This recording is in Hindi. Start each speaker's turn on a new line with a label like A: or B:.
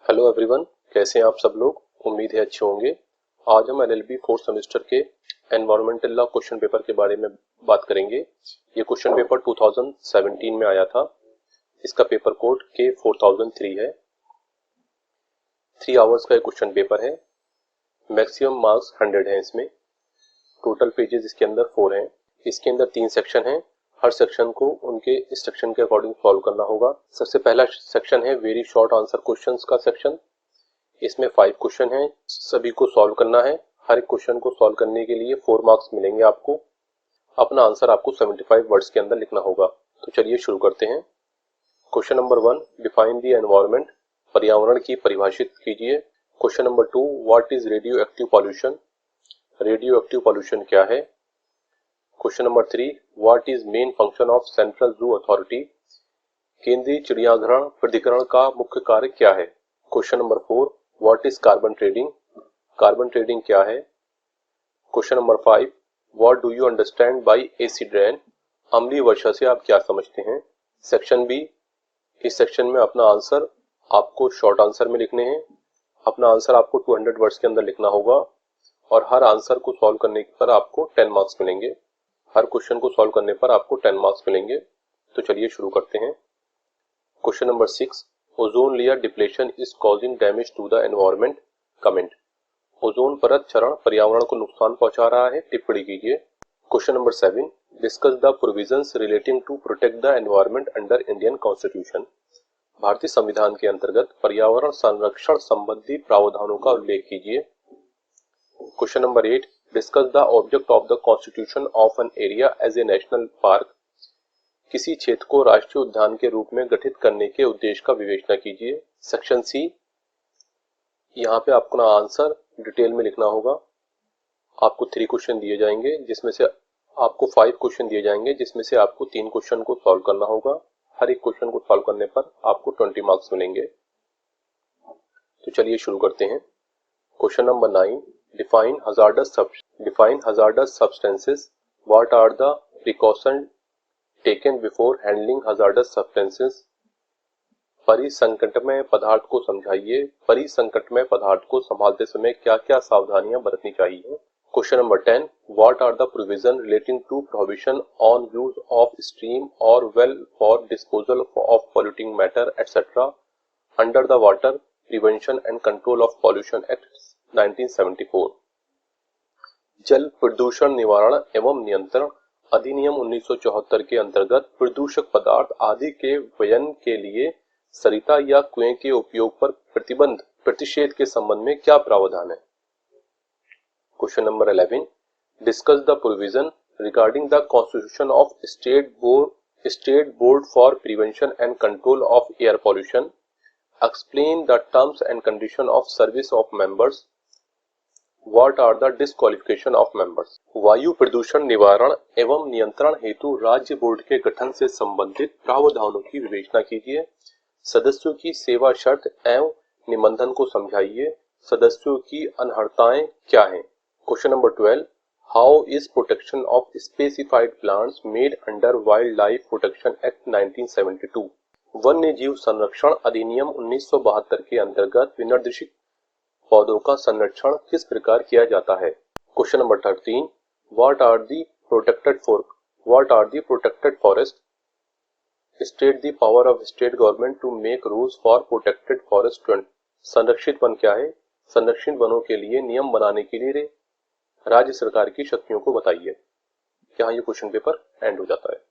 A: हेलो एवरीवन, कैसे हैं आप सब लोग। उम्मीद है अच्छे होंगे। आज हम एलएलबी फोर्थ सेमेस्टर के एनवायरमेंटल लॉ क्वेश्चन पेपर के बारे में बात करेंगे। ये क्वेश्चन पेपर 2017 में आया था। इसका पेपर कोड K4003 है। 3 आवर्स का क्वेश्चन पेपर है। मैक्सिमम मार्क्स 100 हैं। इसमें टोटल पेजेस इसके अंदर 4 हैं। इसके अंदर 3 सेक्शन हैं। हर सेक्शन को उनके इंस्ट्रक्शन के अकॉर्डिंग सॉल्व करना होगा। सबसे पहला सेक्शन है वेरी शॉर्ट आंसर क्वेश्चंस का सेक्शन। इसमें 5 क्वेश्चन हैं, सभी को सॉल्व करना है। हर एक क्वेश्चन को सॉल्व करने के लिए 4 मार्क्स मिलेंगे आपको। अपना आंसर आपको 75 वर्ड्स के अंदर लिखना होगा। तो चलिए शुरू करते हैं। Question number 1, define the environment, पर्यावरण की परिभाषित कीजिए। Question number 2, what is radio active pollution, radio active pollution क्या है। Question number 3, what is main function of central zoo authority, केंद्रीय चिड़ियाघर प्राधिकरण का मुख्य कार्य क्या है। Question number 4, what is carbon trading, carbon trading क्या है। Question number 5, what do you understand by acid rain, अम्लीय वर्षा से आप क्या समझते हैं। सेक्शन बी, इस सेक्शन में अपना आंसर आपको शॉर्ट आंसर में लिखने हैं। अपना आंसर आपको 200 वर्ड्स के अंदर लिखना होगा और हर आंसर को सॉल्व करने पर आपको 10 मार्क्स मिलेंगे। हर क्वेश्चन को सॉल्व करने पर आपको 10 मार्क्स मिलेंगे। तो चलिए शुरू करते हैं। Question number 6, ozone layer depletion is causing damage to the environment, comment. Ozone परत क्षरण पर्यावरण को नुकसान पहुंचा रहा है, टिप्पणी कीजिए। Question number 7, discuss the provisions relating to protect the environment under Indian constitution, भारतीय संविधान के अंतर्गत पर्यावरण संरक्षण संबंधी प्रावधानों का उल्लेख कीजिए। Question number 8, discuss the object of the constitution of an area as a national park, किसी क्षेत्र को राष्ट्रीय उद्यान के रूप में गठित करने के उद्देश्य का विवेचना कीजिए। सेक्शन सी, यहाँ पे आपको ना आंसर डिटेल में लिखना होगा। आपको 3 क्वेश्चन दिए जाएंगे, जिसमें से आपको 5 क्वेश्चन दिए जाएंगे, जिसमें से आपको 3 क्वेश्चन को सॉल्व करना होगा। हर एक क्वेश्चन को सॉल्व करने पर आपको 20 मार्क्स मिलेंगे। तो चलिए शुरू करते हैं। Question number 9, define hazardous substances, what are the precaution taken before handling hazardous substances, परिसंकटमय पदार्थ को समझाइए। परिसंकटमय पदार्थ को संभालते समय क्या क्या सावधानियां बरतनी चाहिए। Question number 10, what are the provision relating to prohibition on use of stream और well for disposal of polluting matter etcetera under the water prevention and control of pollution act 1974, जल प्रदूषण निवारण एवं नियंत्रण अधिनियम 1974 के अंतर्गत प्रदूषक पदार्थ आदि के व्ययन के लिए सरिता या कुएं के उपयोग पर प्रतिषेध के संबंध में क्या प्रावधान है। Question number 11, discuss the provision regarding the constitution of state board for prevention and control of air pollution, explain the terms and condition of service of members, what are the disqualification of members. वायु प्रदूषण निवारण एवं नियंत्रण हेतु राज्य बोर्ड के गठन से संबंधित प्रावधानों की विवेचना कीजिए। सदस्यों की सेवा शर्त एवं निबंधन को समझाइए। सदस्यों की अनर्हताएं क्या हैं। Question number 12, how is protection of specified plants made under wild life protection act 1972, वन्य जीव संरक्षण अधिनियम 1972 के अंतर्गत विनिर्देशित पौधों का संरक्षण किस प्रकार किया जाता है। Question number 13, what are the protected forest, state the power of state government to make rules for protected forest. संरक्षित वन क्या है। संरक्षित वनों के लिए नियम बनाने के लिए राज्य सरकार की शक्तियों को बताइए। यहाँ ये क्वेश्चन पेपर एंड हो जाता है।